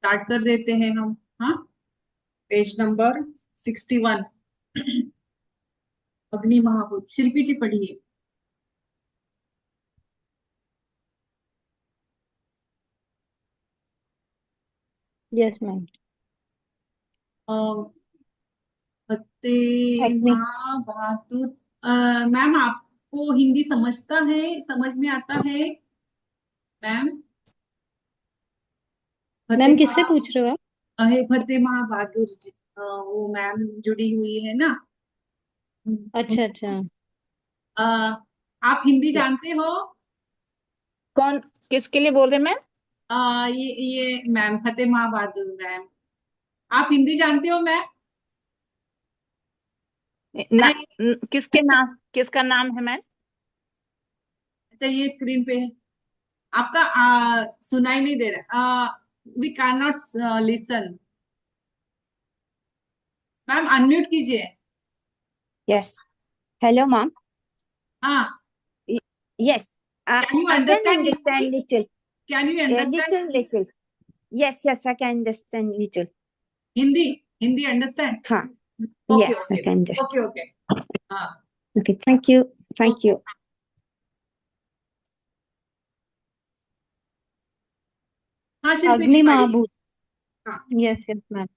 Start कर देते हैं हम। हाँ, पेज नंबर 61। अग्नि महाभूत, शिल्पी जी पढ़िए। Yes ma'am. फतेह अग्नि। बहादुर। मैम, आपको हिंदी समझता है, समझ में आता है मैम? मैम फतेह किससे महा पूछ रहे हो आप? फतेह महाबहादुर जी, वो मैम जुड़ी हुई है ना। अच्छा अच्छा। अ, आप हिंदी जानते हो? कौन? किसके लिए बोल रहे हैं मैम? ये मैम फतेह महाबहादुर मैम। आप हिंदी जानते हो मैम? ना, नहीं। किसके नाम, किसका नाम है मैम? अच्छा, ये स्क्रीन पे है आपका। सुनाई नहीं दे रहा। We can not listen. Ma'am unmute कीजिए। Yes. Hello, ma'am. हाँ। Yes. Can you I can understand Hindi? understand little. Can you A understand little, little. Yes, yes, I can understand little. Hindi? Hindi understand? Huh. Okay Yes, I okay can understand. Okay okay. हाँ। Okay, thank you. Thank okay. you. हाँ, शिल्पी जी अग्नि पढ़िए। महाभूत। हाँ। Yes yes ma'am.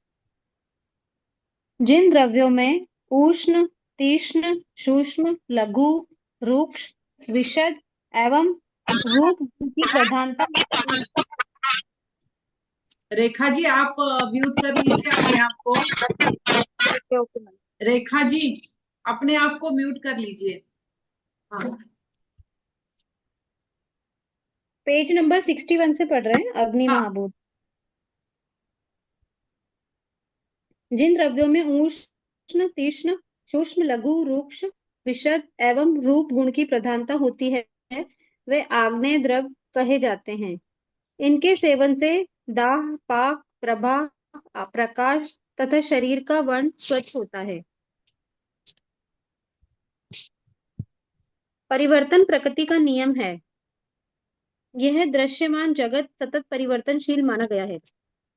जिन द्रव्यों में उष्ण, तीक्ष्ण, सूक्ष्म, लघु, रूक्ष, विशद एवं रूप की प्रधानता होती है। रेखा जी, आप म्यूट कर लीजिए अपने आप को। Okay okay ma'am. Rekha ji, अपने आप को म्यूट कर लीजिए। हाँ। पेज नंबर 61 से पढ़ रहे हैं, अग्नि हाँ। महाभूत। जिन द्रव्यों में उष्ण, तीक्ष्ण, सूक्ष्म, लघु, रूक्ष, विशद एवं रूप गुण की प्रधानता होती है, वे आग्नेय द्रव कहे जाते हैं। इनके सेवन से दाह, पाक, प्रभा, प्रकाश तथा शरीर का वर्ण स्वच्छ होता है। परिवर्तन प्रकृति का नियम है। यह दृश्यमान जगत सतत परिवर्तनशील माना गया है।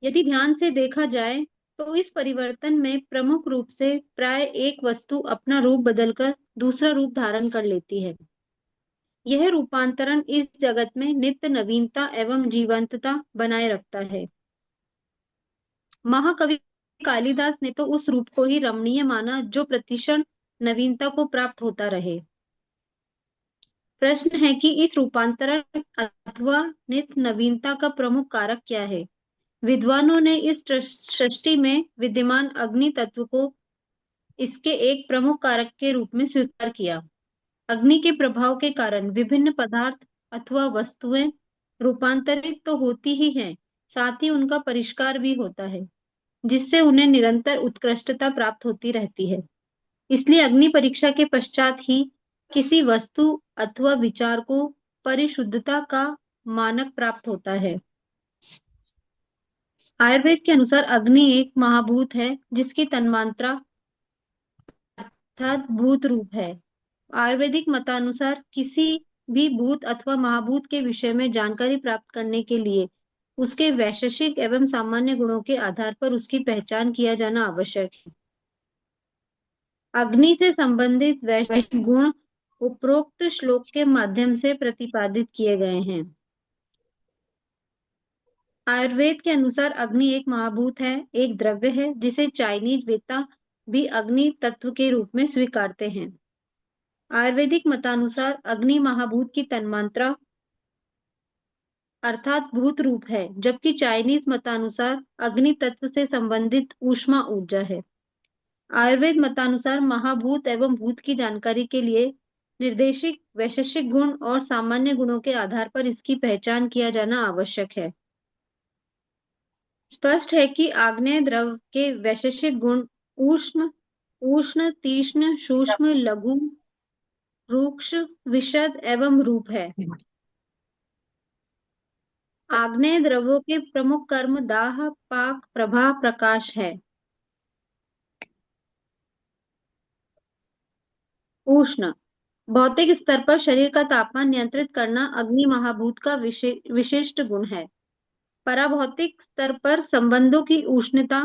यदि ध्यान से देखा जाए तो इस परिवर्तन में प्रमुख रूप से प्राय एक वस्तु अपना रूप बदलकर दूसरा रूप धारण कर लेती है। यह रूपांतरण इस जगत में नित्य नवीनता एवं जीवंतता बनाए रखता है। महाकवि कालिदास ने तो उस रूप को ही रमणीय माना जो प्रतिक्षण नवीनता को प्राप्त होता रहे। प्रश्न है कि इस रूपांतरण अथवा नित्य नवीनता का प्रमुख कारक क्या है? विद्वानों ने इस सृष्टि में विद्यमान अग्नि तत्व को इसके एक प्रमुख कारक के रूप में स्वीकार किया। अग्नि के प्रभाव के कारण विभिन्न पदार्थ अथवा वस्तुएं रूपांतरित तो होती ही हैं, साथ ही उनका परिष्कार भी होता है, जिससे उन्हें निरंतर उत्कृष्टता प्राप्त होती रहती है। इसलिए अग्नि परीक्षा के पश्चात ही किसी वस्तु अथवा विचार को परिशुद्धता का मानक प्राप्त होता है। आयुर्वेद के अनुसार अग्नि एक महाभूत है जिसकी तन्मात्रा अर्थात भूत रूप है। आयुर्वेदिक मतानुसार किसी भी भूत अथवा महाभूत के विषय में जानकारी प्राप्त करने के लिए उसके वैशेषिक एवं सामान्य गुणों के आधार पर उसकी पहचान किया जाना आवश्यक है। अग्नि से संबंधित वैश्विक गुण उपरोक्त श्लोक के माध्यम से प्रतिपादित किए गए हैं। आयुर्वेद के अनुसार अग्नि एक महाभूत है, एक द्रव्य है जिसे चाइनीज वेत्ता भी अग्नि तत्व के रूप में स्वीकारते हैं। आयुर्वेदिक मतानुसार अग्नि महाभूत की तन्मात्रा अर्थात भूत रूप है, जबकि चाइनीज मतानुसार अग्नि तत्व से संबंधित ऊष्मा ऊर्जा है। आयुर्वेद मतानुसार महाभूत एवं भूत की जानकारी के लिए निर्देशिक वैशेषिक गुण और सामान्य गुणों के आधार पर इसकी पहचान किया जाना आवश्यक है। स्पष्ट है कि आग्नेय द्रव के वैशेषिक गुण उष्ण, उष्ण, तीक्ष्ण, सूक्ष्म, लघु, रूक्ष, विशद एवं रूप है। आग्नेय द्रवों के प्रमुख कर्म दाह, पाक, प्रभा, प्रकाश है। उष्ण भौतिक स्तर पर शरीर का तापमान नियंत्रित करना अग्नि महाभूत का विशिष्ट गुण है। पराभौतिक स्तर पर संबंधों की उष्णता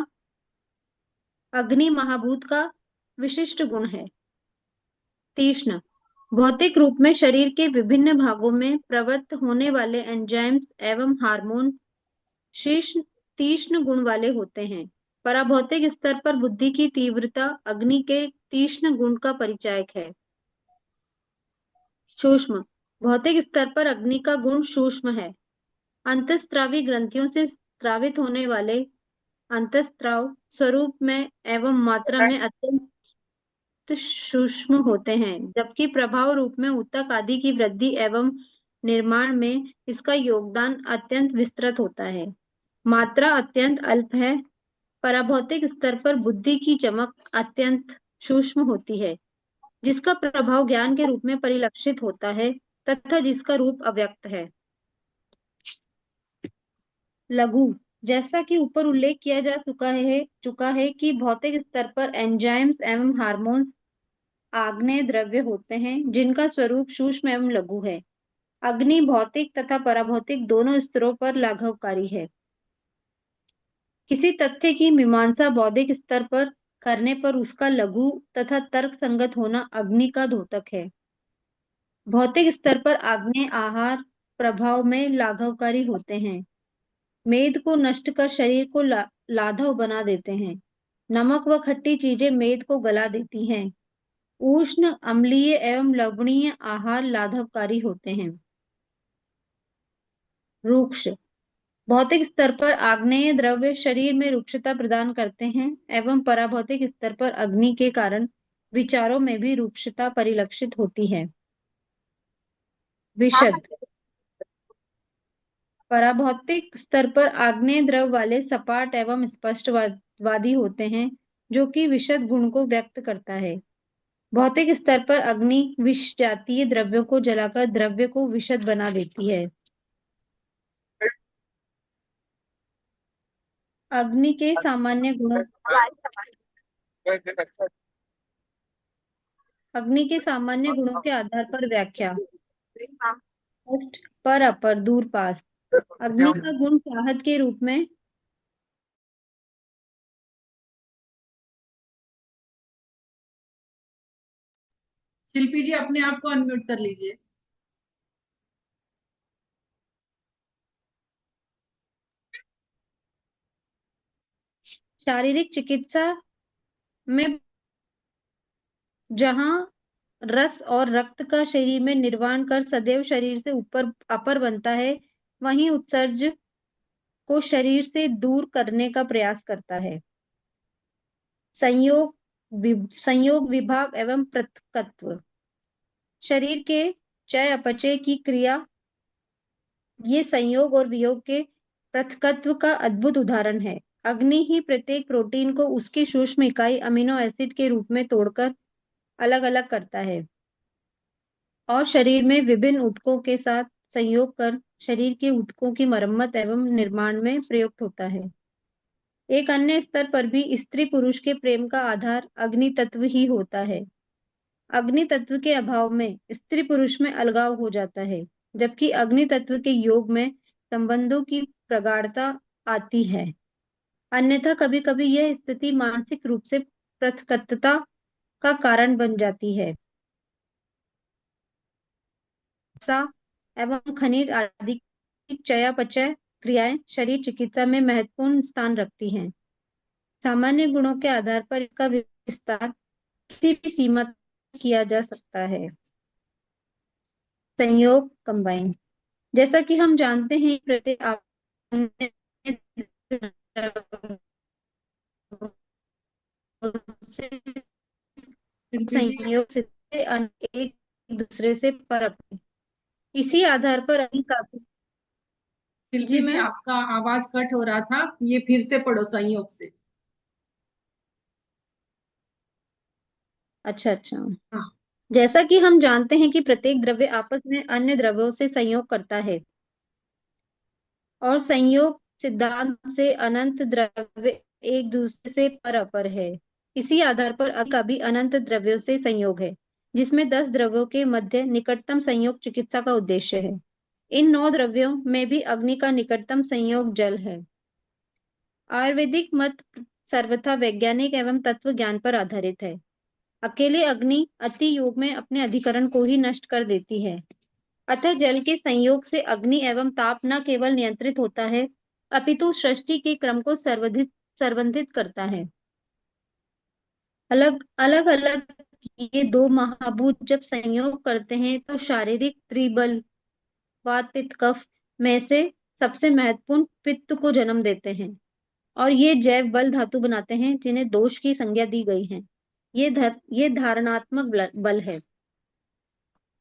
अग्नि महाभूत का विशिष्ट गुण है। तीक्ष्ण, भौतिक रूप में शरीर के विभिन्न भागों में प्रवृत्त होने वाले एंजाइम्स एवं हार्मोन तीक्ष्ण गुण वाले होते हैं। पराभौतिक स्तर पर बुद्धि की तीव्रता अग्नि के तीक्ष्ण गुण का परिचायक है। सूक्ष्म, भौतिक स्तर पर अग्नि का गुण सूक्ष्म है। अंतःस्रावी ग्रंथियों से स्रावित होने वाले अंतःस्राव स्वरूप में एवं मात्रा में अत्यंत सूक्ष्म होते हैं, जबकि प्रभाव रूप में ऊतक आदि की वृद्धि एवं निर्माण में इसका योगदान अत्यंत विस्तृत होता है। मात्रा अत्यंत अल्प है। पराभौतिक स्तर पर बुद्धि की चमक अत्यंत सूक्ष्म होती है, जिसका प्रभाव ज्ञान के रूप में परिलक्षित होता है तथा जिसका रूप अव्यक्त है। लघु, जैसा कि ऊपर उल्लेख किया जा चुका है कि भौतिक स्तर पर एंजाइम्स एवं हार्मोन्स आग्नेय द्रव्य होते हैं जिनका स्वरूप सूक्ष्म एवं लघु है। अग्नि भौतिक तथा पराभौतिक दोनों स्तरों पर लाघवकारी है। किसी तथ्य की मीमांसा बौद्धिक स्तर पर करने पर उसका लघु तथा तर्क संगत होना अग्नि का द्योतक है। भौतिक स्तर पर आग्नेय आहार प्रभाव में लाघवकारी होते हैं। मेद को नष्ट कर शरीर को लाघव बना देते हैं। नमक व खट्टी चीजें मेद को गला देती हैं। उष्ण, अम्लीय एवं लवणीय आहार लाघवकारी होते हैं। रूक्ष, भौतिक स्तर पर आग्नेय द्रव्य शरीर में रूक्षता प्रदान करते हैं एवं पराभौतिक स्तर पर अग्नि के कारण विचारों में भी रूक्षता परिलक्षित होती है। विशद, पराभौतिक स्तर पर आग्नेय द्रव वाले सपाट एवं स्पष्टवादी होते हैं, जो कि विशद गुण को व्यक्त करता है। भौतिक स्तर पर अग्नि विष जातीय द्रव्यों को जलाकर द्रव्य को विशद बना देती है। अग्नि के सामान्य गुणों के आधार पर व्याख्या। पर अपर दूर पास, अग्नि का गुण चाहत के रूप में शिल्पी जी अपने आप को अनम्यूट कर लीजिए। शारीरिक चिकित्सा में जहां रस और रक्त का शरीर में निर्वाण कर सदैव शरीर से ऊपर अपर बनता है, वहीं उत्सर्ज को शरीर से दूर करने का प्रयास करता है। संयोग विभाग एवं पृथकत्व, शरीर के चय अपचय की क्रिया ये संयोग और वियोग के पृथकत्व का अद्भुत उदाहरण है। अग्नि ही प्रत्येक प्रोटीन को उसकी सूक्ष्म इकाई अमीनो एसिड के रूप में तोड़कर अलग अलग करता है और शरीर में विभिन्न ऊतकों के साथ संयोग कर शरीर के ऊतकों की मरम्मत एवं निर्माण में प्रयुक्त होता है। एक अन्य स्तर पर भी स्त्री पुरुष के प्रेम का आधार अग्नि तत्व ही होता है। अग्नि तत्व के अभाव में स्त्री पुरुष में अलगाव हो जाता है, जबकि अग्नि तत्व के योग में संबंधों की प्रगाढ़ता आती है। अन्यथा कभी कभी यह स्थिति मानसिक रूप से पृथकत्वता का कारण बन जाती है। एवं खनिज आदि की चयापचय क्रियाएं शरीर चिकित्सा में महत्वपूर्ण स्थान रखती हैं। सामान्य गुणों के आधार पर इसका विस्तार किसी भी सीमा तक किया जा सकता है। संयोग कंबाइन, जैसा कि हम जानते हैं प्रत्येक संयोग से एक दूसरे से पर इसी आधार पर शिल्पी जी आपका आवाज कट हो रहा था, ये फिर से पढ़ो संयोग से। अच्छा हाँ। जैसा कि हम जानते हैं कि प्रत्येक द्रव्य आपस में अन्य द्रव्यों से संयोग करता है और संयोग सिद्धांत से अनंत द्रव्य एक दूसरे से पर अपर है। इसी आधार पर अग्नि का भी अनंत द्रव्यों से संयोग है, जिसमें 10 द्रव्यों के मध्य निकटतम संयोग चिकित्सा का उद्देश्य है। इन 9 द्रव्यों में भी अग्नि का निकटतम संयोग जल है। आयुर्वेदिक मत सर्वथा वैज्ञानिक एवं तत्व ज्ञान पर आधारित है। अकेले अग्नि अति योग में अपने अधिकरण को ही नष्ट कर देती है। अतः जल के संयोग से अग्नि एवं ताप न केवल नियंत्रित होता है, अपितु सृष्टि के क्रम को सर्वंधित करता है। अलग अलग ये 2 महाभूत जब संयोग करते हैं तो शारीरिक त्रिबल वात पित्त कफ में से सबसे महत्वपूर्ण पित्त को जन्म देते हैं और ये जैव बल धातु बनाते हैं जिन्हें दोष की संज्ञा दी गई है। ये धारणात्मक बल है।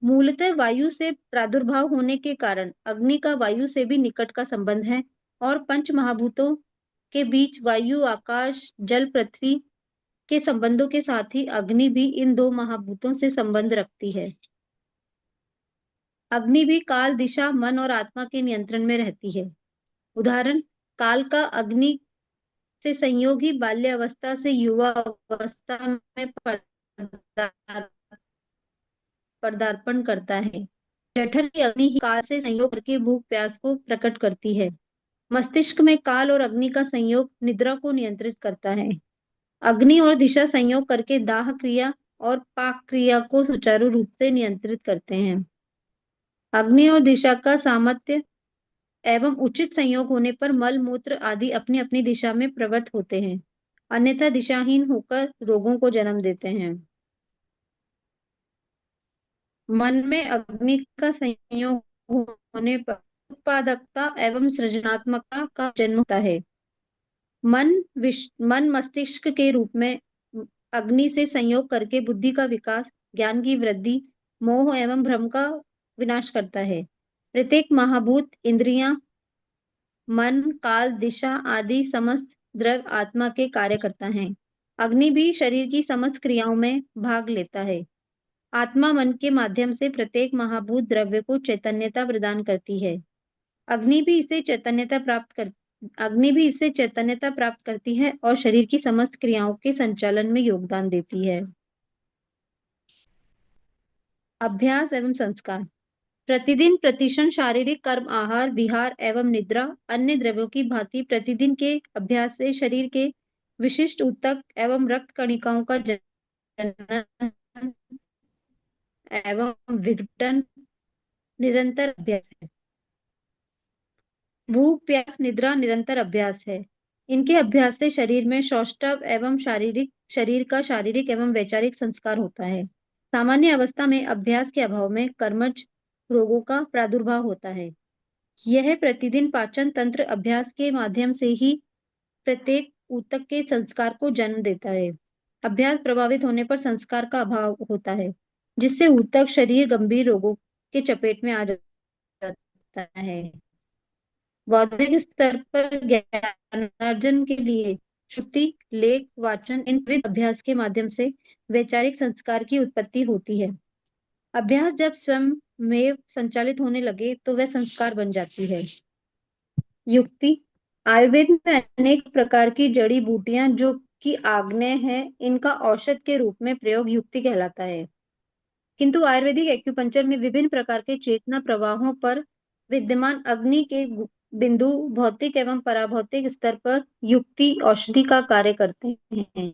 मूलतः वायु से प्रादुर्भाव होने के कारण अग्नि का वायु से भी निकट का संबंध है और पंच महाभूतों के बीच वायु आकाश जल पृथ्वी के संबंधों के साथ ही अग्नि भी इन 2 महाभूतों से संबंध रखती है। अग्नि भी काल दिशा मन और आत्मा के नियंत्रण में रहती है। उदाहरण, काल का अग्नि से संयोग ही बाल्य अवस्था से युवा अवस्था में पदार्पण करता है। जठर की अग्नि ही काल से संयोग करके भूख प्यास को प्रकट करती है। मस्तिष्क में काल और अग्नि का संयोग निद्रा को नियंत्रित करता है। अग्नि और दिशा संयोग करके दाह क्रिया और पाक क्रिया को सुचारू रूप से नियंत्रित करते हैं। अग्नि और दिशा का सामर्थ्य एवं उचित संयोग होने पर मल मूत्र आदि अपनी अपनी दिशा में प्रवृत्त होते हैं, अन्यथा दिशाहीन होकर रोगों को जन्म देते हैं। मन में अग्नि का संयोग होने पर उत्पादकता एवं सृजनात्मकता का जन्म होता है। मन मस्तिष्क के रूप में अग्नि से संयोग करके बुद्धि का विकास, ज्ञान की वृद्धि, मोह एवं भ्रम का विनाश करता है। प्रत्येक महाभूत, इंद्रियां, मन, काल, दिशा आदि समस्त द्रव्य आत्मा के कार्य करता है। अग्नि भी शरीर की समस्त क्रियाओं में भाग लेता है। आत्मा मन के माध्यम से प्रत्येक महाभूत द्रव्य को चैतन्यता प्रदान करती है। अग्नि भी इसे चैतन्यता प्राप्त करती है और शरीर की समस्त क्रियाओं के संचालन में योगदान देती है। अभ्यास एवं संस्कार। प्रतिदिन प्रतिक्षण शारीरिक कर्म, आहार विहार एवं निद्रा अन्य द्रव्यों की भांति प्रतिदिन के अभ्यास से शरीर के विशिष्ट ऊतक एवं रक्त कणिकाओं का जनन एवं विघटन निरंतर अभ्यास है। भूख प्यास निद्रा निरंतर अभ्यास है। इनके अभ्यास से शरीर में सौष्ठव एवं शरीर का शारीरिक एवं वैचारिक संस्कार होता है। सामान्य अवस्था में अभ्यास के अभाव में कर्मज रोगों का प्रादुर्भाव होता है। यह प्रतिदिन पाचन तंत्र अभ्यास के माध्यम से ही प्रत्येक ऊतक के संस्कार को जन्म देता है। अभ्यास प्रभावित होने पर संस्कार का अभाव होता है, जिससे ऊतक शरीर गंभीर रोगों के चपेट में आ जाता है। बौद्धिक स्तर पर ज्ञानार्जन के लिए श्रुति, लेख, वाचन इन विविध अभ्यास के माध्यम से वैचारिक संस्कार की उत्पत्ति होती है। अभ्यास जब स्वयं में संचालित होने लगे तो वह संस्कार बन जाती है। युक्ति। आयुर्वेद में अनेक प्रकार की जड़ी बूटियां जो कि आग्नेय है, इनका औषध के रूप में प्रयोग युक्ति कहलाता है। किंतु आयुर्वेदिक एक्यूपंक्चर में विभिन्न प्रकार के चेतना प्रवाहों पर विद्यमान अग्नि के बिंदु भौतिक एवं पराभौतिक स्तर पर युक्ति औषधि का कार्य करते हैं।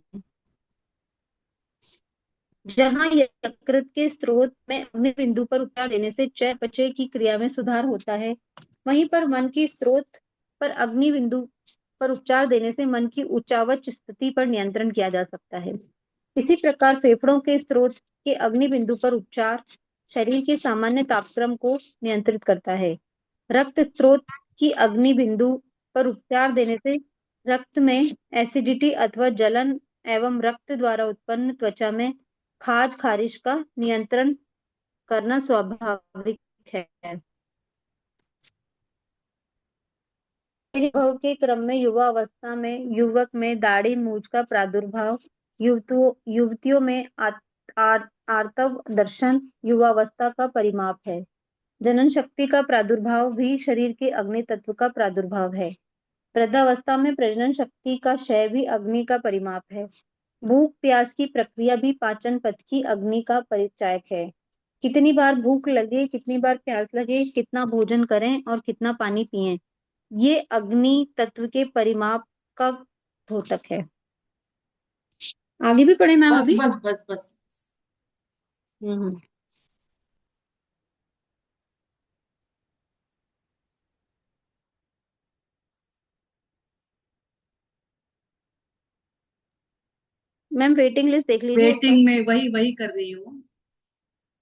जहां यकृत के स्रोत में अग्नि बिंदु पर उपचार देने से चयापचय की क्रिया में सुधार होता है, वहीं पर मन की स्रोत पर अग्नि बिंदु पर उपचार देने से मन की उच्चावच स्थिति पर नियंत्रण किया जा सकता है। इसी प्रकार फेफड़ों के स्रोत के अग्नि बिंदु पर उपचार शरीर के सामान्य तापक्रम को नियंत्रित करता है। रक्त स्रोत की अग्नि बिंदु पर उपचार देने से रक्त में एसिडिटी अथवा जलन एवं रक्त द्वारा उत्पन्न त्वचा में खाज खारिश का नियंत्रण करना स्वाभाविक है। अनुभव के क्रम में युवा अवस्था में युवक में दाढ़ी मूंछ का प्रादुर्भाव, युवतियों में आर्तव दर्शन युवावस्था का परिमाप है। जनन शक्ति का प्रादुर्भाव भी शरीर के अग्नि तत्व का प्रादुर्भाव है। वृद्धावस्था में प्रजनन शक्ति का क्षय भी अग्नि का परिमाप है। भूख प्यास की प्रक्रिया भी पाचन पथ की अग्नि का परिचायक है। कितनी बार भूख लगे, कितनी बार प्यास लगे, कितना भोजन करें और कितना पानी पिएं, ये अग्नि तत्व के परिमाप का द्योतक है। आगे भी पढ़े मैम बस अभी? बस बस बस हम्म। मैम वेटिंग लिस्ट देख लीजिए एक बार। वेटिंग में वही वही कर रही हूँ,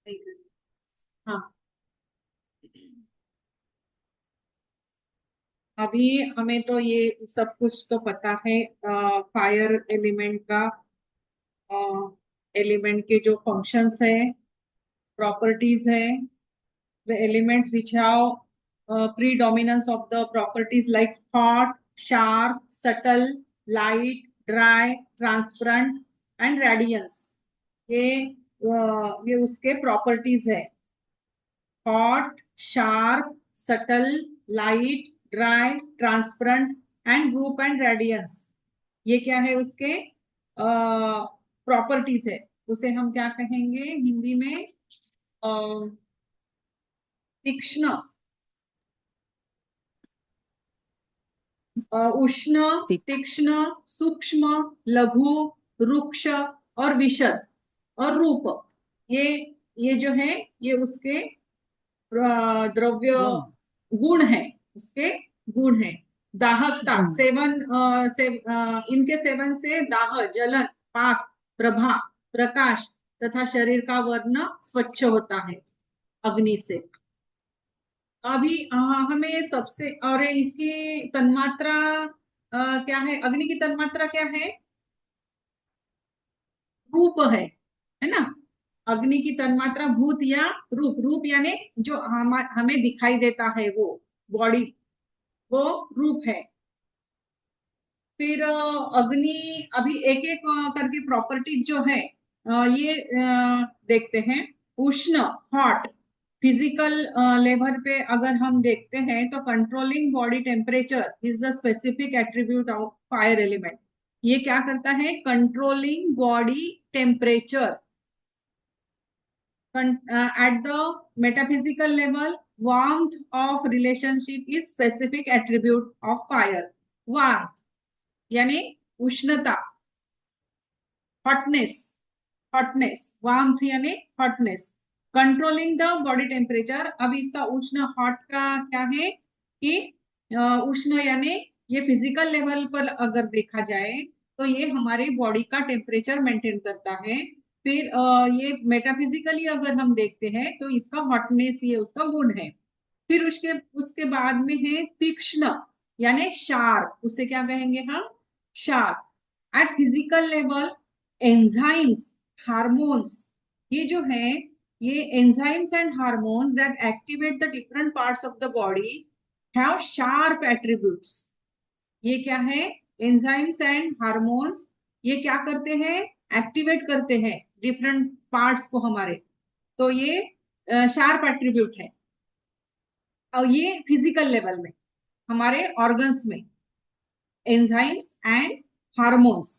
वही कर रही हूँ। हाँ, अभी हमें तो ये सब कुछ तो पता है, फायर एलिमेंट का, एलिमेंट के जो फंक्शंस है, प्रॉपर्टीज है, the elements which have predominance of the properties like hot, sharp, subtle, light, dry, transparent and radiance. ये उसके प्रॉपर्टीज है, hot, sharp, subtle, light, dry, transparent and रूप एंड रेडियंस। ये क्या है उसके प्रॉपर्टीज है, उसे हम क्या कहेंगे हिंदी में, तीक्ष्ण, उष्ण, तीक्ष्ण, सूक्ष्म, लघु, रुक्ष और विशद और रूप। ये ये जो है ये उसके द्रव्य गुण है, उसके गुण है। दाहकता, सेवन इनके सेवन से दाह, जलन, पाक, प्रभा, प्रकाश तथा शरीर का वर्ण स्वच्छ होता है अग्नि से। अभी हमें सबसे, और इसकी तन्मात्रा क्या है, अग्नि की तन्मात्रा क्या है, रूप है ना। अग्नि की तन्मात्रा भूत या रूप, रूप यानी जो हमें दिखाई देता है वो बॉडी, वो रूप है। फिर अग्नि, अभी एक एक करके प्रॉपर्टी जो है ये देखते हैं। उष्ण, हॉट, फिजिकल लेवल पे अगर हम देखते हैं तो controlling body temperature is the specific attribute of fire element. ये क्या करता है, controlling body temperature. at the metaphysical level, warmth of relationship is specific attribute of fire. warmth यानी उष्णता, हॉटनेस, हॉटनेस, वार्मथ यानी hotness, controlling the body temperature. अब इसका उष्ण, हॉट का क्या है कि उष्ण यानी ये फिजिकल लेवल पर अगर देखा जाए तो ये हमारे बॉडी का टेम्परेचर मेंटेन करता है। फिर ये मेटाफिजिकली अगर हम देखते हैं तो इसका हॉटनेस ये उसका गुण है। फिर उसके उसके बाद में है तीक्ष्ण यानी शार्प, उसे क्या कहेंगे हम, sharp. Eight physical level enzymes, hormones, ये जो है ये enzymes and hormones that activate the different parts of the body have sharp attributes. ये क्या है, एंजाइम्स एंड हार्मोन्स, ये क्या करते हैं, एक्टिवेट करते हैं डिफरेंट पार्ट्स को हमारे, तो ये शार्प एट्रीब्यूट है। और ये फिजिकल लेवल में हमारे ऑर्गन्स में एंजाइम्स एंड हार्मोन्स,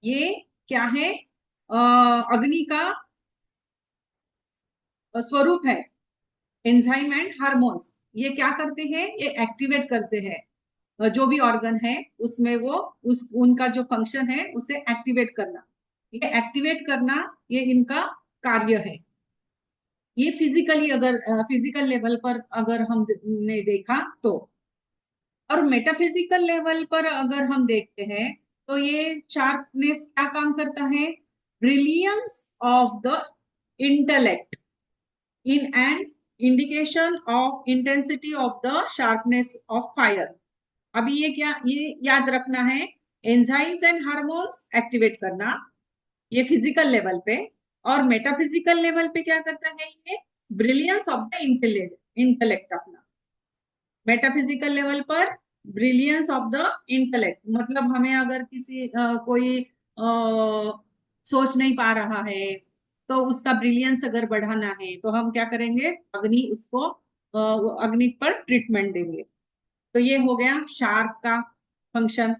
ये क्या है, अग्नि का स्वरूप है। एंजाइम एंड हार्मोन्स ये क्या करते हैं, ये एक्टिवेट करते हैं जो भी ऑर्गन है उसमें, वो उनका जो फंक्शन है उसे एक्टिवेट करना, ये एक्टिवेट करना ये इनका कार्य है। ये फिजिकली, अगर फिजिकल लेवल पर अगर हमने देखा तो। और मेटाफिजिकल लेवल पर अगर हम देखते हैं तो ये शार्पनेस क्या काम करता है, brilliance of the intellect in an indication of intensity of the sharpness of fire. अभी ये क्या, ये याद रखना है, एंजाइम्स एंड हार्मोन्स एक्टिवेट करना ये फिजिकल लेवल पे, और मेटाफिजिकल लेवल पे क्या करता है, ये ब्रिलियंस ऑफ द इंटेलेक्ट अपना। मेटाफिजिकल लेवल पर ब्रिलियंस ऑफ द इंटेलेक्ट, मतलब हमें अगर किसी कोई सोच नहीं पा रहा है तो उसका ब्रिलियंस अगर बढ़ाना है तो हम क्या करेंगे, अग्नि उसको अग्नि पर ट्रीटमेंट देंगे। तो ये हो गया शार्प का फंक्शन।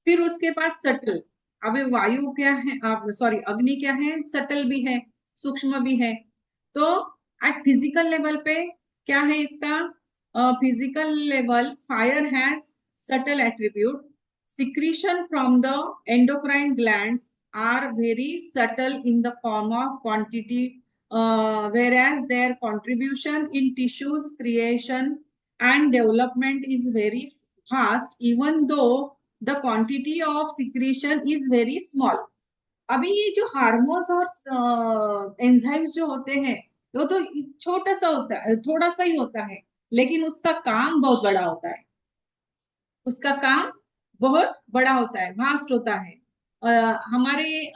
फिर उसके पास सटल, अब वायु क्या है, सॉरी अग्नि क्या है, सटल भी है, सूक्ष्म भी है। तो एट फिजिकल लेवल पे क्या है इसका? Physical level, fire has subtle attribute. Secretion from the endocrine glands are very subtle in the form of quantity, whereas their contribution in tissues creation and development is very fast, even though the quantity of secretion is very small. अभी ये जो hormones और enzymes जो होते हैं वो तो छोटा सा होता है, थोड़ा सा ही होता है, लेकिन उसका काम बहुत बड़ा होता है। उसका काम बहुत बड़ा होता है, वास्ट होता है। हमारे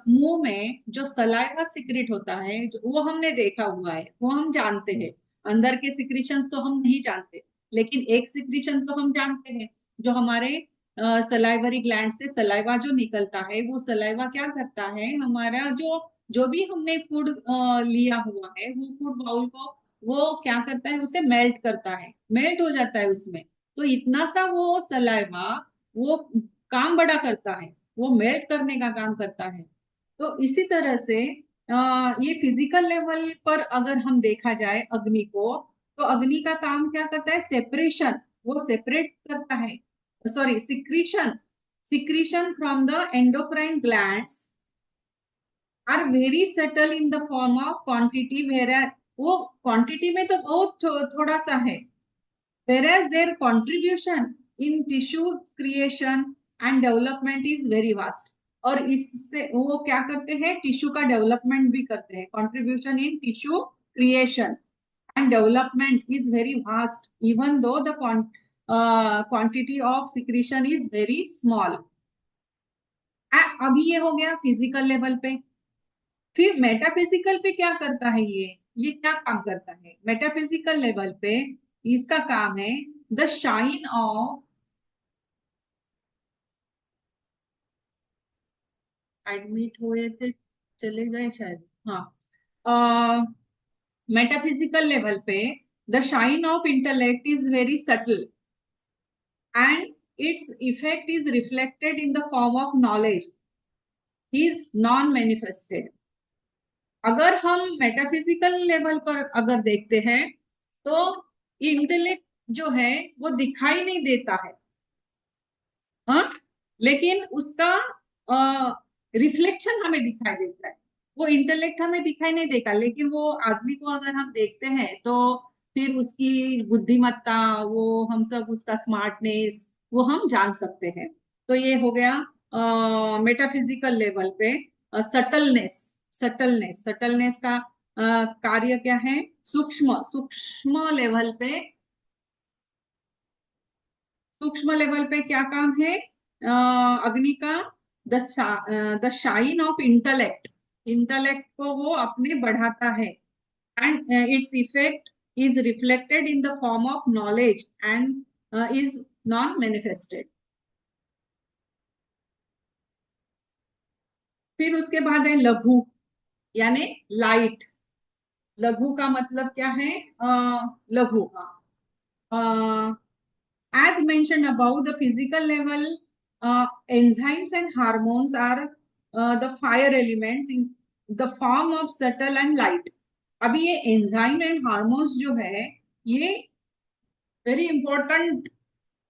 मुंह में जो सलाइवा सिक्रेट होता है, जो वो हमने देखा हुआ है, वो हम जानते हैं। अंदर के सिक्रीशंस तो हम नहीं जानते, लेकिन एक सिक्रीशन तो हम जानते हैं, जो हमारे सलाइवरी ग्लैंड से सलाइवा जो निकलता है, वो सलाइवा क्या करता है, हमारा जो जो भी हमने फूड लिया हुआ है, वो फूड बाउल को वो क्या करता है, उसे मेल्ट करता है, मेल्ट हो जाता है उसमें। तो इतना सा वो सलाइवा वो काम बड़ा करता है, वो मेल्ट करने का काम करता है। तो इसी तरह से ये फिजिकल लेवल पर अगर हम देखा जाए अग्नि को, तो अग्नि का काम क्या करता है? सेपरेशन, वो सेपरेट करता है, sorry secretion, secretion from the endocrine glands are very subtle in the form of quantity, where वो क्वांटिटी में तो बहुत थोड़ा सा है, whereas their contribution in tissue creation and development is very vast. और इससे वो क्या करते हैं? टिश्यू का डेवलपमेंट भी करते हैं। Contribution in tissue creation and development is very vast, even though the quantity of secretion is very small. अभी ये हो गया फिजिकल लेवल पे। फिर मेटाफिजिकल पे क्या करता है? ये क्या काम करता है मेटाफिजिकल लेवल पे? इसका काम है द शाइन ऑफ, एडमिट हुए थे, चले गए शायद, हाँ। मेटाफिजिकल लेवल पे the shine of intellect is very subtle and its effect is reflected in the form of knowledge, is non manifested. अगर हम मेटाफिजिकल लेवल पर अगर देखते हैं, तो इंटेलेक्ट जो है वो दिखाई नहीं देता है, हाँ, लेकिन उसका रिफ्लेक्शन हमें दिखाई देता है। वो इंटेलेक्ट हमें दिखाई नहीं देगा, लेकिन वो आदमी को अगर हम देखते हैं तो फिर उसकी बुद्धिमत्ता, वो हम सब उसका स्मार्टनेस वो हम जान सकते हैं। तो ये हो गया मेटाफिजिकल लेवल पे सटलनेस। सटलनेस का कार्य क्या है? सूक्ष्म सूक्ष्म लेवल पे, सूक्ष्म लेवल पे क्या काम है अग्नि का? The shine of intellect, intellect को वो अपने बढ़ाता है, and its effect is reflected in the form of knowledge and is non manifested. फिर उसके बाद है लघु, यानी लाइट। लघु का मतलब क्या है? लघु, हाँ। As mentioned above, the physical level enzymes and hormones are the fire elements in the form of subtle and light. अभी ये एंजाइम एंड हार्मोन्स जो है, ये वेरी इंपॉर्टेंट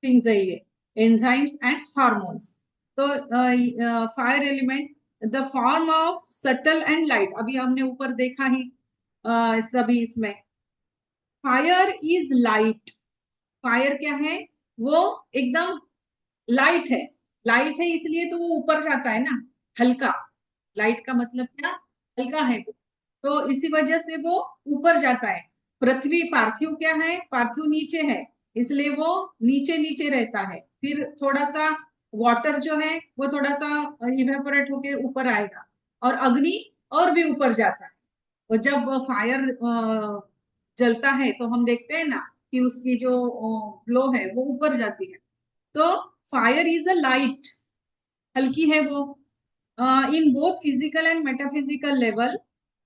थिंग्स है, ये एंजाइम्स एंड हार्मोन्स। तो fire element the form of subtle and light, अभी हमने ऊपर देखा ही सभी इसमें। फायर इज लाइट, फायर क्या है? वो एकदम लाइट है, लाइट है इसलिए तो वो ऊपर जाता है ना, हल्का। लाइट का मतलब क्या? हल्का है वो, तो इसी वजह से वो ऊपर जाता है। पृथ्वी, पार्थिव क्या है? पार्थिव नीचे है, इसलिए वो नीचे नीचे रहता है। फिर थोड़ा सा वाटर जो है वो थोड़ा सा इवेपोरेट होके ऊपर आएगा, और अग्नि और भी ऊपर जाता है। और जब फायर जलता है तो हम देखते हैं ना कि उसकी जो ग्लो है वो ऊपर जाती है। तो फायर इज अ लाइट, हल्की है वो। In both physical and metaphysical level,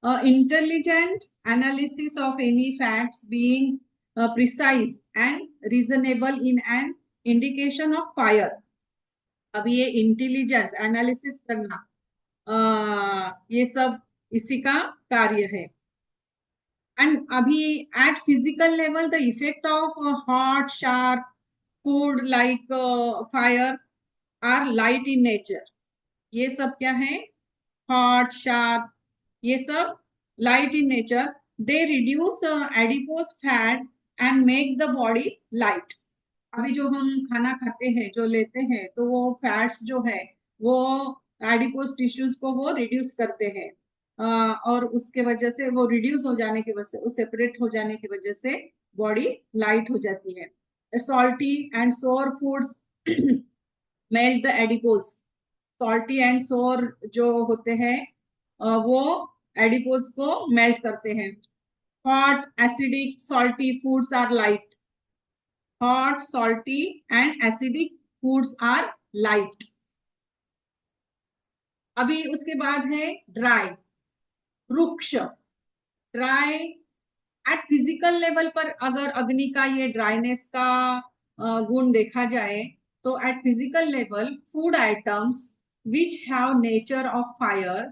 intelligent analysis of any facts being precise and reasonable in an indication of fire. अब ये इंटेलिजेंस, एनालिसिस करना, ये सब इसी का कार्य है। And अभी at physical level, the effect of hot, sharp food like fire are light in nature. ये सब क्या है? Hot, sharp, ये सब light in nature. They reduce adipose fat and make the body light. अभी जो हम खाना खाते हैं, जो लेते हैं, तो वो फैट्स जो है वो एडिपोज टिश्यूज को वो रिड्यूस करते हैं, और उसके वजह से वो रिड्यूस हो जाने की वजह से, वो सेपरेट हो जाने की वजह से बॉडी लाइट हो जाती है. सॉल्टी एंड सोर foods melt the adipose. Salty and सोर जो होते हैं वो एडिपोज को मेल्ट करते हैं. Hot, acidic, salty foods are light. Hot, salty, and acidic foods are light. अभी उसके बाद है ड्राई, रुक्ष. ड्राई एट फिजिकल लेवल पर अगर अग्नि का ये ड्राइनेस का गुण देखा जाए तो eight physical level food items which have nature of fire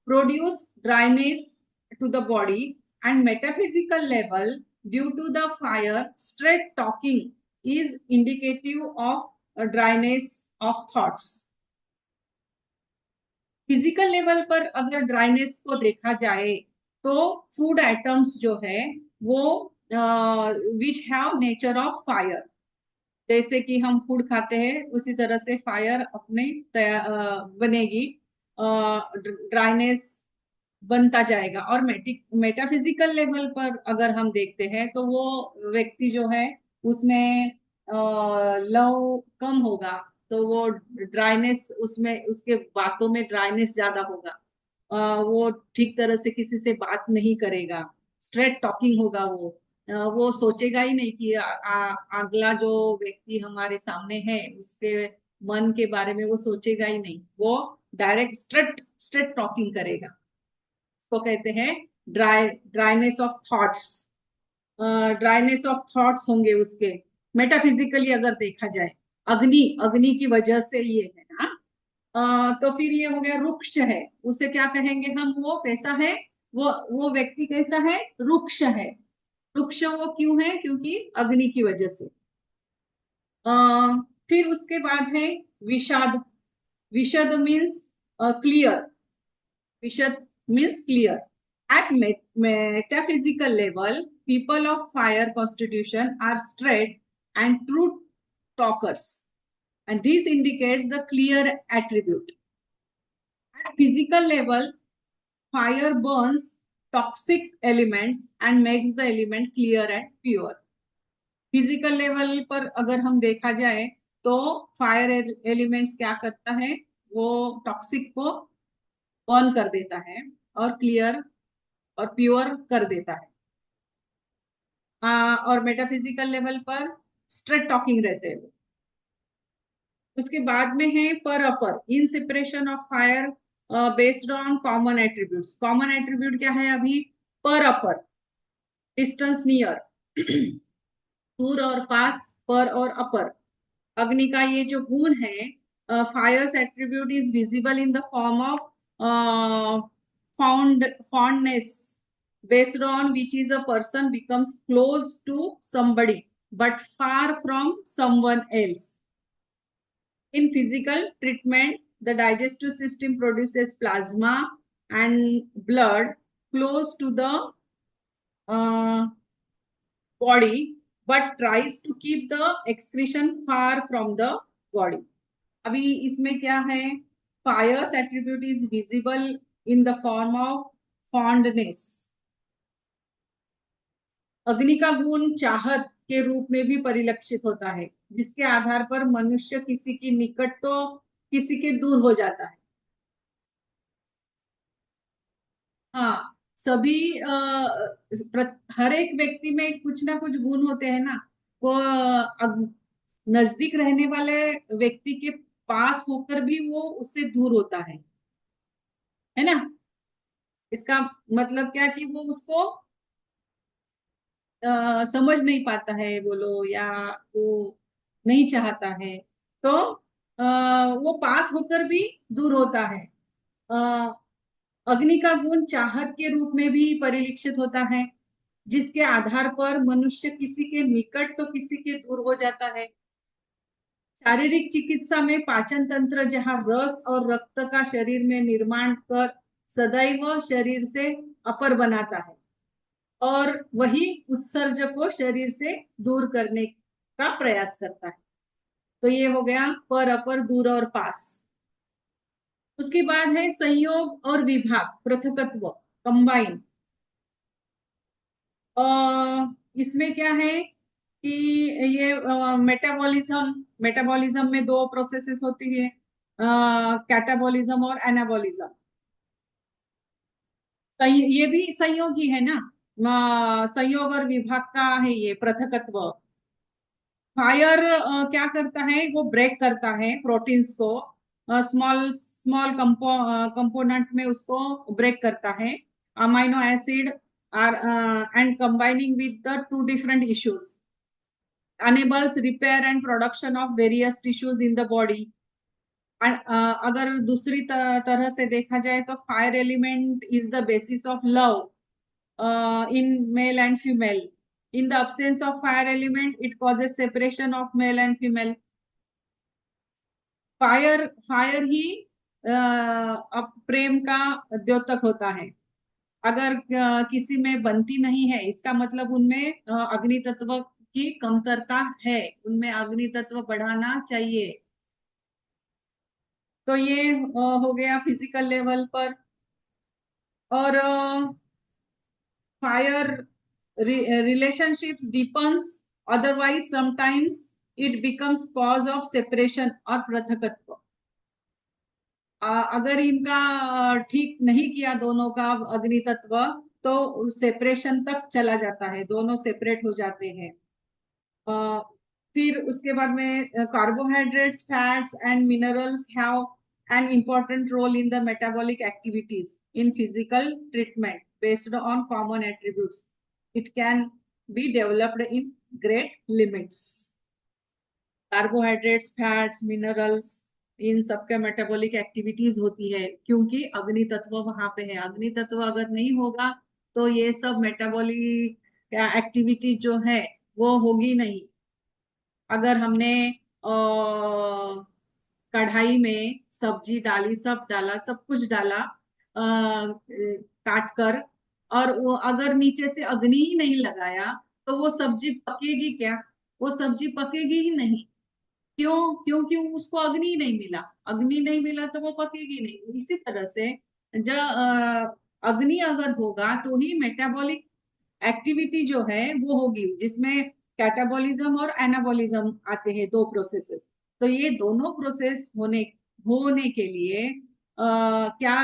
produce dryness to the body, and metaphysical level due to the fire straight talking is indicative of dryness of thoughts. Physical level पर अगर dryness को देखा जाए तो food items जो है वो which have nature of fire, जैसे कि हम फूड खाते हैं उसी तरह से फायर अपने बनेगी, ड्राइनेस बनता जाएगा. और मेटाफिजिकल लेवल पर अगर हम देखते हैं तो वो व्यक्ति जो है उसमें लव कम होगा, तो वो ड्राइनेस, उसमें उसके बातों में ड्राइनेस ज्यादा होगा. वो ठीक तरह से किसी से बात नहीं करेगा, स्ट्रेट टॉकिंग होगा. वो सोचेगा ही नहीं कि अगला जो व्यक्ति हमारे सामने है उसके मन के बारे में वो सोचेगा ही नहीं, वो डायरेक्ट स्ट्रेट टॉकिंग करेगा. तो कहते हैं dryness of thoughts. Dryness of thoughts होंगे उसके. मेटाफिजिकली अगर देखा जाए अग्नि की वजह से ये है ना. तो फिर ये हो गया रुक्ष है, उसे क्या कहेंगे हम? वो कैसा है? वो व्यक्ति कैसा है? रुक्ष है. रुक्ष वो क्यों है? क्योंकि अग्नि की वजह से. फिर उसके बाद है विषाद. विषद मीन्स क्लियर. विषद means clear. At metaphysical level, people of fire constitution are straight and true talkers, and this indicates the clear attribute. At physical level, fire burns toxic elements and makes the element clear and pure. Physical level पर अगर हम देखा जाए तो fire elements क्या करता है? वो टॉक्सिक को बर्न कर देता है और क्लियर और प्योर कर देता है. और मेटाफिजिकल लेवल पर स्ट्रेट टॉकिंग रहते हैं. उसके बाद में है पर upper, in separation of fire based on common attributes. Common attribute क्या है अभी? पर अपर, डिस्टेंस नियर, दूर और पास, पर और अपर. अग्नि का ये जो गुण है, fire's attribute is visible in the form of fondness based on which is a person becomes close to somebody but far from someone else. In physical treatment, the digestive system produces plasma and blood close to the body but tries to keep the excretion far from the body. अभी इसमें क्या है? Fire's attribute is visible in the form of fondness. अग्नि का गुण चाहत के रूप में भी परिलक्षित होता है, जिसके आधार पर मनुष्य किसी की निकट तो किसी के दूर हो जाता है. हाँ, सभी हर एक व्यक्ति में कुछ ना कुछ गुण होते हैं ना. वो नजदीक रहने वाले व्यक्ति के पास होकर भी वो उससे दूर होता है ना. इसका मतलब क्या कि वो उसको समझ नहीं पाता है बोलो, या वो नहीं चाहता है, तो वो पास होकर भी दूर होता है. अग्नि का गुण चाहत के रूप में भी परिलक्षित होता है. जिसके आधार पर मनुष्य किसी के निकट तो किसी के दूर हो जाता है। शारीरिक चिकित्सा में पाचन तंत्र जहाँ रस और रक्त का शरीर में निर्माण कर सदैव शरीर से अपर बनाता है और वही उत्सर्ज को शरीर से दूर करने का प्रयास करता है। तो ये हो गया पर, अपर, दूर और पास। उसके बाद है संयोग और विभाग, पृथकत्व, कंबाइन। इसमें क्या है कि ये मेटाबॉलिज्म में दो प्रोसेसेस होती है, कैटाबॉलिज्म और एनाबॉलिज्म। ये भी संयोगी है ना, संयोग और विभाग का है ये पृथकत्व। फायर क्या करता है, वो ब्रेक करता है प्रोटीन्स को, स्मॉल स्मॉल कंपोनेंट में उसको ब्रेक करता है। Amino acid are and combining with the two different issues enables repair and production of various tissues in the body। अगर दूसरी तरह से देखा जाए तो fire element is the basis of love in male and female। In the absence of fire element, it causes separation of male and female। Fire ही प्रेम का द्योतक होता है। अगर किसी में बनती नहीं है, इसका मतलब उनमें अग्नि तत्व की कमतरता है, उनमें अग्नि तत्व बढ़ाना चाहिए। तो ये हो गया फिजिकल लेवल पर। और fire relationships deepens, otherwise sometimes it becomes cause of separation or पृथकत्व। अगर इनका ठीक नहीं किया दोनों का अग्नि तत्व, तो सेपरेशन तक चला जाता है, दोनों सेपरेट हो जाते हैं। फिर उसके बाद में carbohydrates, fats and minerals have an important role in the metabolic activities in physical treatment based on common attributes। It can be developed in great limits। Carbohydrates, fats, minerals, इन सबके मेटाबॉलिक एक्टिविटीज होती है क्योंकि अग्नि तत्व वहां पे है। अग्नि तत्व अगर नहीं होगा तो ये सब मेटाबॉलिक एक्टिविटी जो है वो होगी नहीं। अगर हमने कढ़ाई में सब्जी डाली, सब डाला, सब कुछ डाला काट कर, और वो अगर नीचे से अग्नि ही नहीं लगाया तो वो सब्जी पकेगी क्या? वो सब्जी पकेगी ही नहीं। क्यों? क्योंकि उसको अग्नि नहीं मिला। अग्नि नहीं मिला तो वो पकेगी नहीं। इसी तरह से जब अग्नि अगर होगा तो ही मेटाबॉलिक एक्टिविटी जो है वो होगी, जिसमें कैटाबॉलिज्म और एनाबॉलिज्म आते हैं, दो प्रोसेसेस। तो ये दोनों प्रोसेस होने के लिए क्या